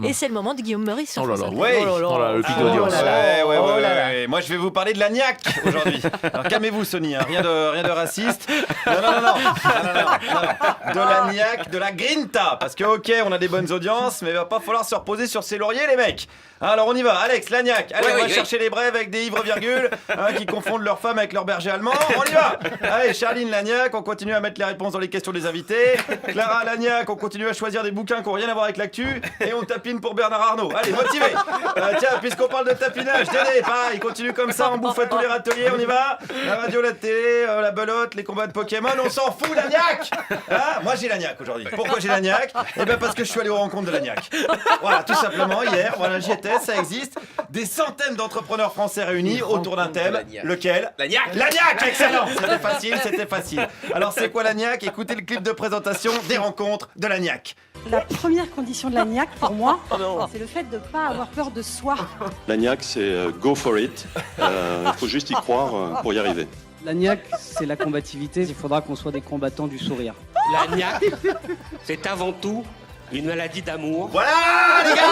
Et c'est le moment de Guillaume Meurice sur Oh là France là. Inter. Ouais. Oh là, le pic d'audience. Ouais. Moi, je vais vous parler de l'agnac aujourd'hui. Alors, calmez-vous, Sony, hein. Rien de raciste. Non. De l'agnac, de la grinta. Parce que, ok, on a des bonnes audiences, mais il va pas falloir se reposer sur ses lauriers, les mecs. Alors, on y va. Alex, l'agnac. Allez, on va chercher les brèves avec des ivres-virgules qui confondent leurs femmes avec leurs bergers allemands. On y va. Allez, Charline Lagnac, on continue à mettre les réponses dans les questions des invités. Clara Lagnac, on continue à choisir des bouquins qui n'ont rien à voir avec l'actu. Et on tapine pour Bernard Arnault. Allez, motivé. Tiens, puisqu'on parle de tapinage, Dédé, pareil, continue comme ça, on bouffe à tous les râteliers, on y va. La radio, la télé, la belote, les combats de Pokémon, on s'en fout, l'agnac. Hein, moi, j'ai l'agnac aujourd'hui. Pourquoi j'ai l'agnac? Eh bien, parce que je suis allé aux rencontres de l'agnac. Voilà, tout simplement, hier, voilà, j'y étais, ça existe. Des centaines d'entrepreneurs français réunis autour d'un thème. Lequel? L'agnac. L'agnac, excellent. C'était facile. Alors, c'est quoi l'agnac? Écoutez le clip de présentation des rencontres de l'agnac. La première condition de l'agnac, pour moi, c'est le fait de ne pas avoir peur de soi. L'agnac, c'est go for it. Il faut juste y croire pour y arriver. L'agnac, c'est la combativité. Il faudra qu'on soit des combattants du sourire. L'agnac, c'est avant tout une maladie d'amour. Voilà, les gars.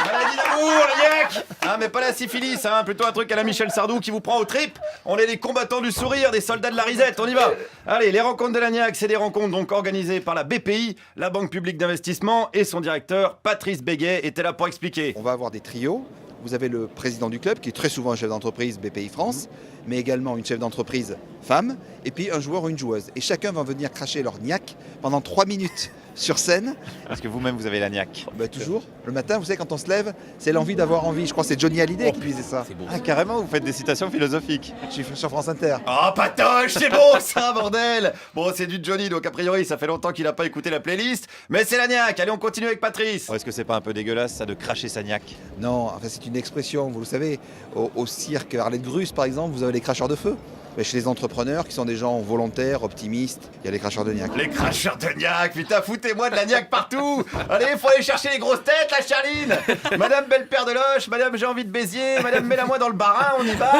Maladie d'amour, l'agnac. Ah, mais pas la syphilis, hein, plutôt un truc à la Michel Sardou qui vous prend aux tripes. On est des combattants du sourire, des soldats de la risette, on y va. Allez, les rencontres de l'agnac, c'est des rencontres donc organisées par la BPI, la Banque Publique d'Investissement, et son directeur, Patrice Béguet, était là pour expliquer. On va avoir des trios. Vous avez le président du club, qui est très souvent un chef d'entreprise BPI France, mais également une chef d'entreprise femme, et puis un joueur ou une joueuse. Et chacun va venir cracher leur gnac pendant 3 minutes sur scène. Parce que vous-même, vous avez l'agnac. Toujours. Le matin, vous savez, quand on se lève, c'est l'envie d'avoir envie. Je crois que c'est Johnny Hallyday qui disait ça. Ah, carrément, vous faites des citations philosophiques. Je suis sur France Inter. Oh, patoche, c'est beau ça, bordel. Bon, c'est du Johnny, donc a priori, ça fait longtemps qu'il n'a pas écouté la playlist. Mais c'est l'agnac, allez, on continue avec Patrice. Est-ce que c'est pas un peu dégueulasse, ça, de cracher sa gnac? Non, enfin, c'est une expression, vous le savez. Au cirque Arlette Grus, par exemple, vous avez les cracheurs de feu. Mais chez les entrepreneurs, qui sont des gens volontaires, optimistes, il y a les cracheurs de gnac. Les cracheurs de gnac, putain, foutez-moi de la gnac partout. Allez, faut aller chercher les grosses têtes, la Charline. Madame Belle-Père de Loche, Madame J'ai envie de Béziers, Madame Mets-la-moi dans le barin, on y va.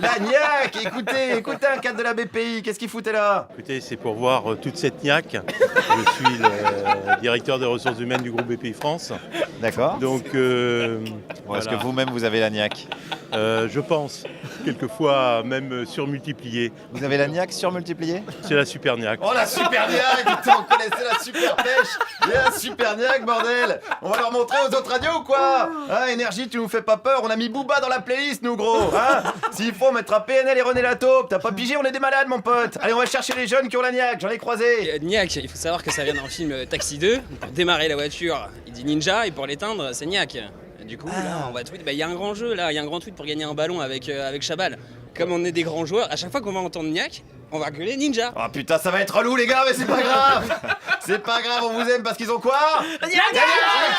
La gnac, écoutez un cadre de la BPI, qu'est-ce qu'il foutait là? Écoutez, c'est pour voir toute cette gnac. Je suis le directeur des ressources humaines du groupe BPI France. D'accord. Donc, Est-ce que vous-même, vous avez la gnac? je pense, quelquefois même surmultiplié. Vous avez la gnac surmultipliée? C'est la super gnac. Oh, la super gnac, putain, on connaissait la super pêche. Il y a la super gnac, bordel. On va leur montrer aux autres radios ou quoi? Hein, Énergie, tu nous fais pas peur, on a mis Booba dans la playlist, nous, gros. Hein, s'il faut, on mettra PNL et René Lataupe. T'as pas pigé, on est des malades, mon pote. Allez, on va chercher les jeunes qui ont la gnac, j'en ai croisé. Gnac, il faut savoir que ça vient d'un film Taxi 2. Pour démarrer la voiture, il dit ninja, et pour l'éteindre, c'est gnac. Du coup, là, on va tweet. Il y a un grand jeu, là, il y a un grand tweet pour gagner un ballon avec Chabal. Comme on est des grands joueurs, à chaque fois qu'on va entendre gnac, on va gueuler ninja. Oh putain, ça va être relou, les gars, mais c'est pas grave. C'est pas grave, on vous aime parce qu'ils ont quoi? La gnac,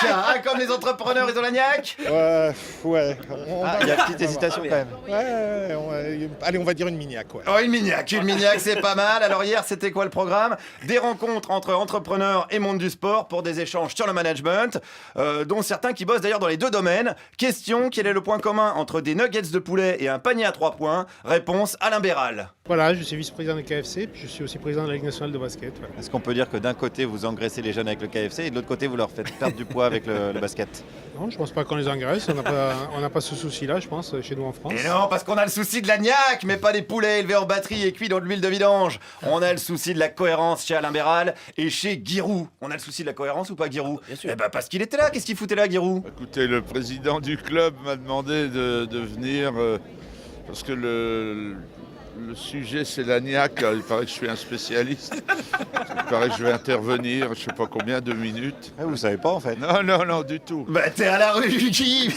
hein, comme les entrepreneurs, ils ont la gnac. Ouais. Il y a une petite hésitation quand même. Allez, on va dire une miniac, ouais. Oh, une miniac, c'est pas mal. Alors hier, c'était quoi le programme? Des rencontres entre entrepreneurs et monde du sport pour des échanges sur le management, dont certains qui bossent d'ailleurs dans les deux domaines. Question, quel est le point commun entre des nuggets de poulet et un panier à 3 points? Réponse, Alain Béral. Voilà, je suis vice-président de KFC, puis je suis aussi président de la Ligue nationale de basket. Voilà. Est-ce qu'on peut dire que d'un côté, vous engraissez les jeunes avec le KFC et de l'autre côté, vous leur faites perdre du poids avec le basket? Non, je pense pas qu'on les engraisse, on n'a pas ce souci-là, je pense, chez nous en France. Et non, parce qu'on a le souci de la gnac, mais pas des poulets élevés en batterie et cuits dans de l'huile de vidange. On a le souci de la cohérence chez Alain Béral et chez Giroud. On a le souci de la cohérence ou pas, Giroud? Bien sûr. Eh ben parce qu'il était là, qu'est-ce qu'il foutait là, Giroud? Écoutez, le président du club m'a demandé de venir parce que le sujet c'est l'agnac. Il paraît que je suis un spécialiste. Il paraît que je vais intervenir, je sais pas combien, 2 minutes. Vous savez pas en fait. Non, du tout. Bah t'es à la rue, Guy.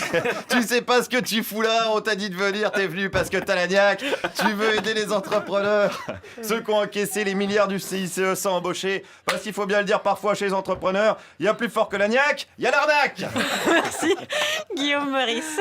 Tu sais pas ce que tu fous là, on t'a dit de venir, t'es venu parce que t'as la gnac. Tu veux aider les entrepreneurs, ceux qui ont encaissé les milliards du CICE sans embaucher. Parce qu'il faut bien le dire parfois chez les entrepreneurs, il y a plus fort que la gnac, il y a l'arnaque. Merci, Guillaume Meurice.